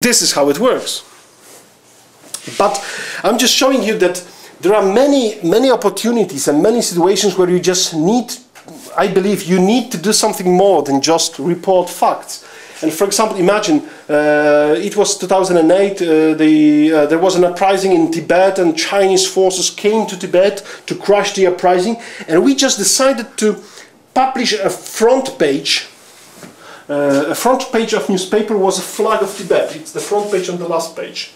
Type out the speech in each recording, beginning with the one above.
This is how it works. But I'm just showing you that there are many opportunities and many situations where you just need, I believe, you need to do something more than just report facts. And for example, imagine it was 2008, there was an uprising in Tibet and Chinese forces came to Tibet to crush the uprising, and we just decided to publish a front page. A front page of newspaper was a flag of Tibet. It's the front page on the last page.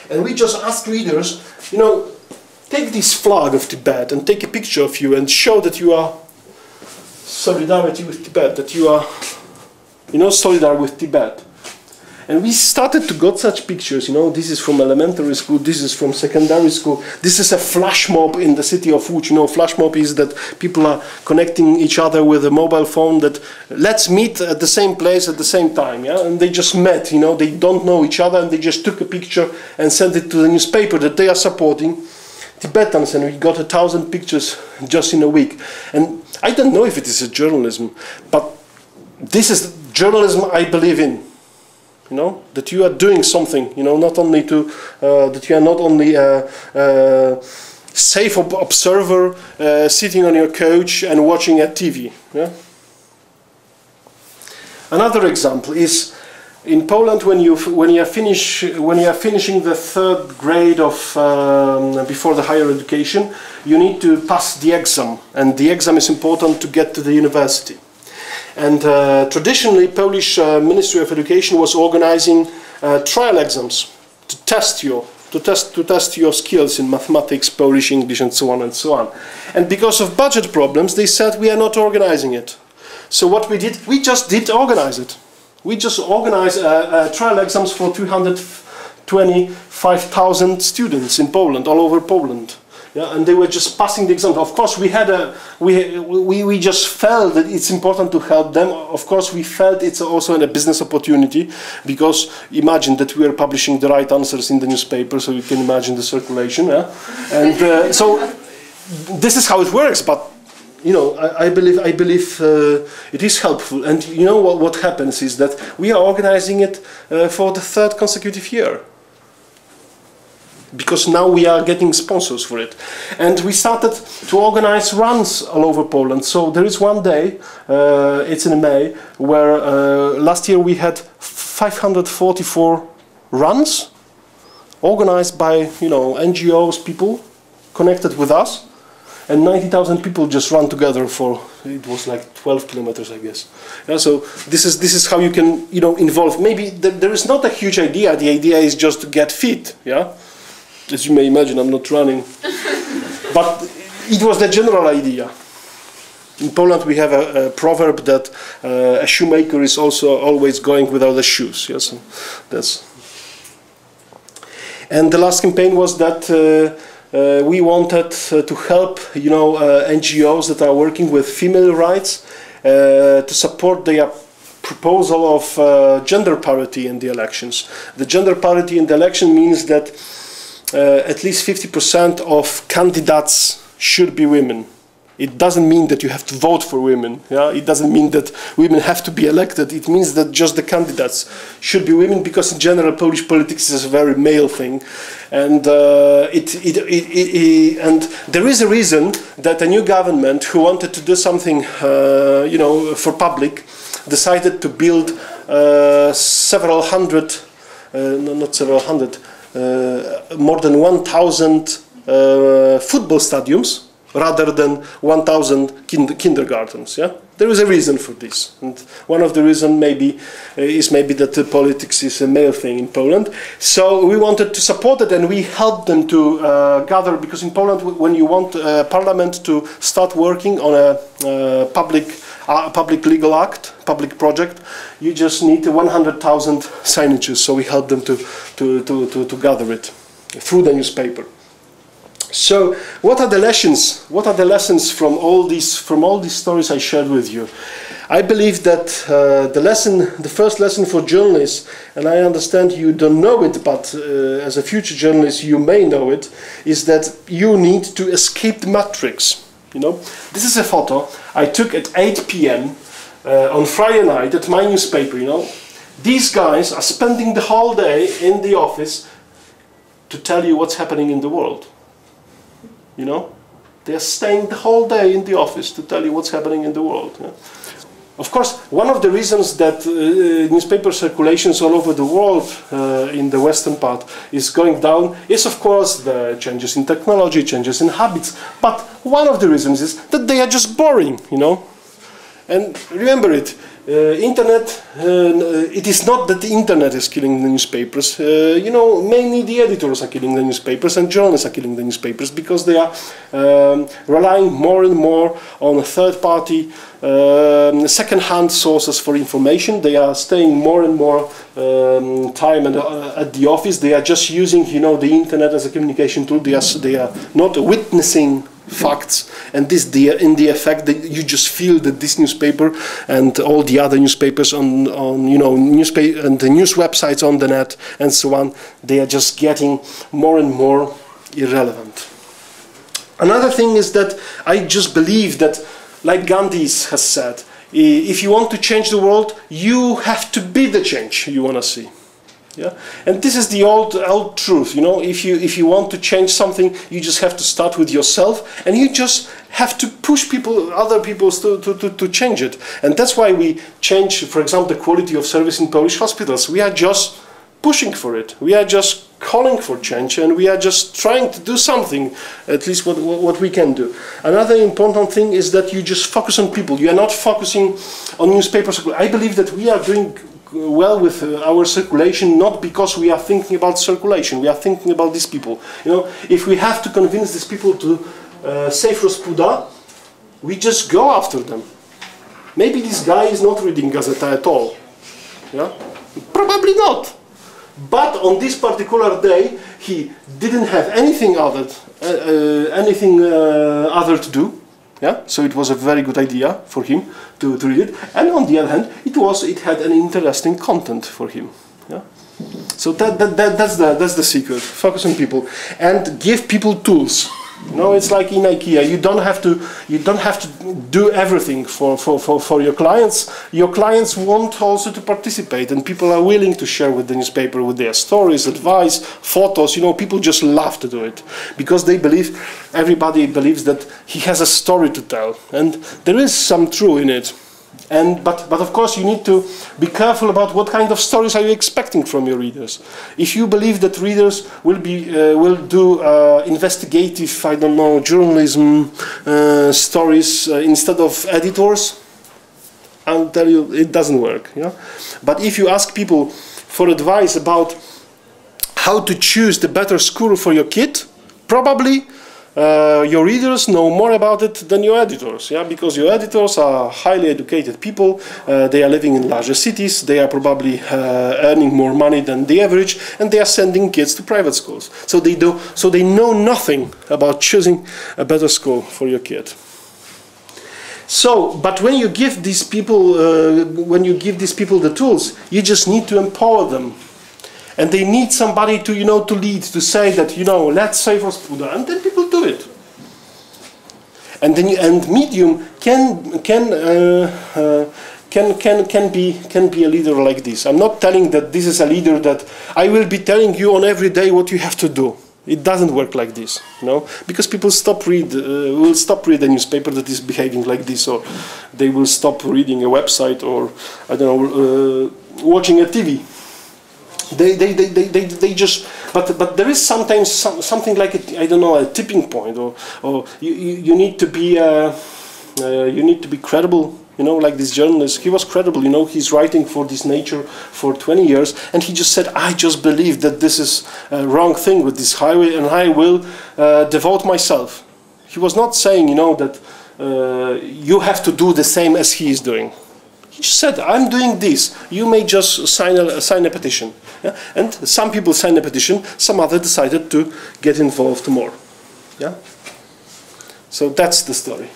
And we just asked readers, you know, take this flag of Tibet and take a picture of you and show that you are solidarity with Tibet, that you are, you know, solidar with Tibet. And we started to get such pictures, you know, this is from elementary school, this is from secondary school, this is a flash mob in the city of Łódź. You know, flash mob is that people are connecting each other with a mobile phone, that let's meet at the same place at the same time, yeah? And they just met, you know, they don't know each other and they just took a picture and sent it to the newspaper that they are supporting Tibetans, and we got 1,000 pictures just in a week. And I don't know if it is a journalism, but this is journalism I believe in. You know, that you are doing something, you know, not only to, that you are not only a safe observer sitting on your couch and watching a TV. Yeah? Another example is in Poland, when you are finishing the third grade of before the higher education, you need to pass the exam, and the exam is important to get to the university. And traditionally, Polish Ministry of Education was organizing trial exams to test your skills in mathematics, Polish, English, and so on and so on. And because of budget problems, they said we are not organizing it. So what we did, we just did organize it. We just organized trial exams for 225,000 students in Poland, all over Poland. Yeah, and they were just passing the exam. Of course, we just felt that it's important to help them. Of course, we felt it's also a business opportunity, because imagine that we are publishing the right answers in the newspaper, so you can imagine the circulation. Yeah? And so this is how it works. But you know, I believe it is helpful. And you know what happens is that we are organizing it for the third consecutive year, because now we are getting sponsors for it. And we started to organize runs all over Poland. So there is one day, it's in May, where last year we had 544 runs organized by, you know, NGOs, people connected with us, and 90,000 people just run together for, it was like 12 kilometers, I guess. Yeah, so this is how you can, you know, involve. Maybe there is not a huge idea. The idea is just to get fit, yeah. As you may imagine, I'm not running, but it was the general idea. In Poland, we have a proverb that a shoemaker is also always going without the shoes. Yes, so that's. And the last campaign was that we wanted to help, you know, NGOs that are working with female rights to support their proposal of gender parity in the elections. The gender parity in the election means that at least 50% of candidates should be women. It doesn't mean that you have to vote for women. Yeah? It doesn't mean that women have to be elected. It means that just the candidates should be women, because in general Polish politics is a very male thing. And, and there is a reason that a new government who wanted to do something you know, for public decided to build several hundred, not several hundred, more than 1,000 football stadiums rather than 1,000 kindergartens. Yeah, there is a reason for this, and one of the reasons is maybe that politics is a male thing in Poland. So we wanted to support it, and we helped them to gather, because in Poland, when you want Parliament to start working on a public legal act, public project, you just need 100,000 signatures. So we helped them to gather it through the newspaper. So what are the lessons? What are the lessons from all these stories I shared with you? I believe that the first lesson for journalists, and I understand you don't know it, but as a future journalist you may know it, is that you need to escape the matrix. You know, this is a photo I took at 8 p.m. On Friday night at my newspaper. You know, these guys are spending the whole day in the office to tell you what's happening in the world. You know? They are staying the whole day in the office to tell you what's happening in the world. Yeah? Of course, one of the reasons that newspaper circulations all over the world in the western part is going down is, of course, the changes in technology, changes in habits. But one of the reasons is that they are just boring, you know. And remember it, internet, it is not that the internet is killing the newspapers. You know, mainly the editors are killing the newspapers and journalists are killing the newspapers because they are relying more and more on third-party, second-hand sources for information. They are staying more and more time at the office. They are just using, you know, the internet as a communication tool. They are not witnessing facts, and this in the effect that you just feel that this newspaper and all the other newspapers on you know, newspaper and the news websites on the net and so on, they are just getting more and more irrelevant. Another thing is that I just believe that, like Gandhi has said, if you want to change the world, you have to be the change you want to see. Yeah, and this is the old truth. You know, if you want to change something, you just have to start with yourself, and you just have to push other people to change it. And that's why we change, for example, the quality of service in Polish hospitals. We are just pushing for it. We are just calling for change, and we are just trying to do something, at least what we can do. Another important thing is that you just focus on people. You are not focusing on newspapers. I believe that we are doing well with our circulation, not because we are thinking about circulation, we are thinking about these people. You know, if we have to convince these people to save Rospuda, we just go after them. Maybe this guy is not reading Gazeta at all. Yeah? Probably not. But on this particular day, he didn't have anything other to do. Yeah? So it was a very good idea for him to read it. And on the other hand, it had an interesting content for him. Yeah? So that's the secret. Focus on people and give people tools. You know, it's like in IKEA. You don't have to do everything for your clients. Your clients want also to participate, and people are willing to share with the newspaper with their stories, advice, photos. You know, people just love to do it because they believe, everybody believes that he has a story to tell, and there is some truth in it. But of course you need to be careful about what kind of stories are you expecting from your readers. If you believe that readers will do investigative, I don't know, journalism stories instead of editors, I'll tell you it doesn't work. Yeah? But if you ask people for advice about how to choose the better school for your kid, probably your readers know more about it than your editors, yeah? Because your editors are highly educated people, they are living in larger cities, they are probably earning more money than the average, and they are sending kids to private schools. So they know nothing about choosing a better school for your kid. So, but when you give these people, the tools, you just need to empower them. And they need somebody to, you know, to lead, to say that, you know, let's save Rospuda, and then people do it. And then medium can be a leader like this. I'm not telling that this is a leader that I will be telling you on every day what you have to do. It doesn't work like this, you know, because people will stop reading a newspaper that is behaving like this, or they will stop reading a website, or I don't know, watching a TV. They just, but there is sometimes something like I don't know, a tipping point, or you need to be credible. You know, like this journalist, he was credible. You know, he's writing for this Nature for 20 years, and he just said, "I just believe that this is a wrong thing with this highway, and I will devote myself." He was not saying, you know, that you have to do the same as he is doing. He said, "I'm doing this. You may just sign a petition." Yeah? And some people signed a petition. Some others decided to get involved more. Yeah. So that's the story.